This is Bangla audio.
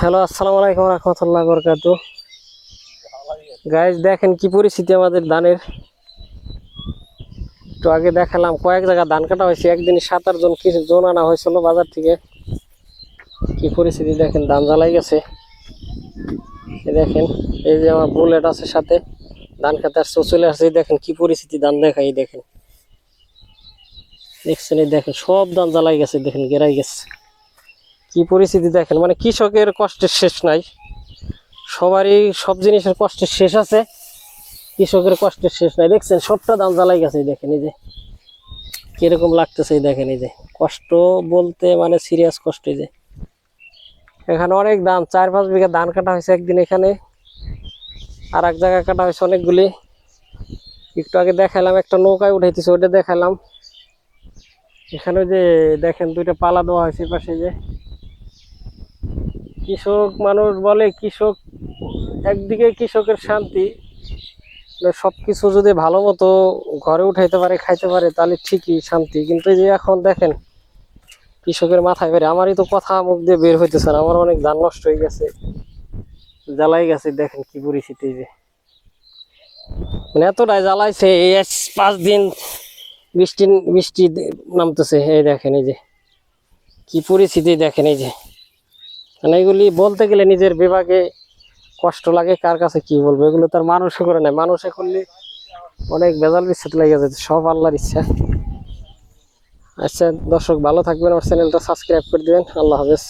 হ্যালো, আসসালামু আলাইকুম রাহমাতুল্লাহি ওয়া বারাকাতুহু। গাইস দেখেন কি পরিস্থিতি আমাদের ধানের। একটু আগে দেখালাম কয়েক জায়গা ধান কাটা হয়েছে, একদিনে 7-8 জন কিছু জন আনা হয়েছিল বাজার থেকে। কি পরিস্থিতি দেখেন, ধান জ্বালাই গেছে। দেখেন এই যে আমার বুলেট আছে সাথে, ধান খেতে আসছে, চলে আসছে। দেখেন কি পরিস্থিতি, ধান দেখাই দেখেন, দেখছেন? এই দেখেন সব ধান জ্বালাই গেছে, দেখেন গেরাই গেছে। কি পরিস্থিতি দেখেন, মানে কৃষকের কষ্টের শেষ নাই। সবারই সব জিনিসের কষ্টের শেষ আছে, কৃষকের কষ্টের শেষ নাই। দেখছেন সবটা ধান জ্বালাই গেছে, দেখেন এই যে কিরকম লাগতেছে। দেখেন এই যে কষ্ট বলতে মানে সিরিয়াস কষ্ট। এই যে এখানে অনেক ধান, 4-5 বিঘা ধান কাটা হয়েছে একদিন এখানে, আর এক জায়গায় কাটা হয়েছে অনেকগুলি। একটু আগে দেখালাম একটা নৌকায় উঠাইতেছে, ওইটা দেখালাম। এখানে যে দেখেন দুইটা পালা দেওয়া হয়েছে পাশে। যে কৃষক মানুষ বলে, কৃষক একদিকে কৃষকের শান্তি, সবকিছু যদি ভালো মতো ঘরে উঠাইতে পারে, খাইতে পারে, তাহলে ঠিকই শান্তি। কিন্তু এই যে এখন দেখেন কৃষকের মাথায় বেড়ে, আমারই তো কথা মুখ দিয়ে বের হইতেছে না। আমার অনেক ধান নষ্ট হয়ে গেছে, জ্বালাই গেছে। দেখেন কি পরিস্থিতি, যে মানে এতটাই জ্বালাইছে। এই 5 দিন বৃষ্টি বৃষ্টি নামতেছে। এই দেখেন এই যে কি পরিস্থিতি দেখেন। এই যে মানে এগুলি বলতে গেলে নিজের বিভাগে কষ্ট লাগে, কার কাছে কি বলবো। এগুলো তার মানুষে করে নেয়, মানুষে করলে অনেক বেজাল বিচ্ছেদ লেগে যেত। সব আল্লাহর ইচ্ছা। আচ্ছা দর্শক, ভালো থাকবেন, আমার চ্যানেলটা সাবস্ক্রাইব করে দিবেন। আল্লাহ হাফেজ।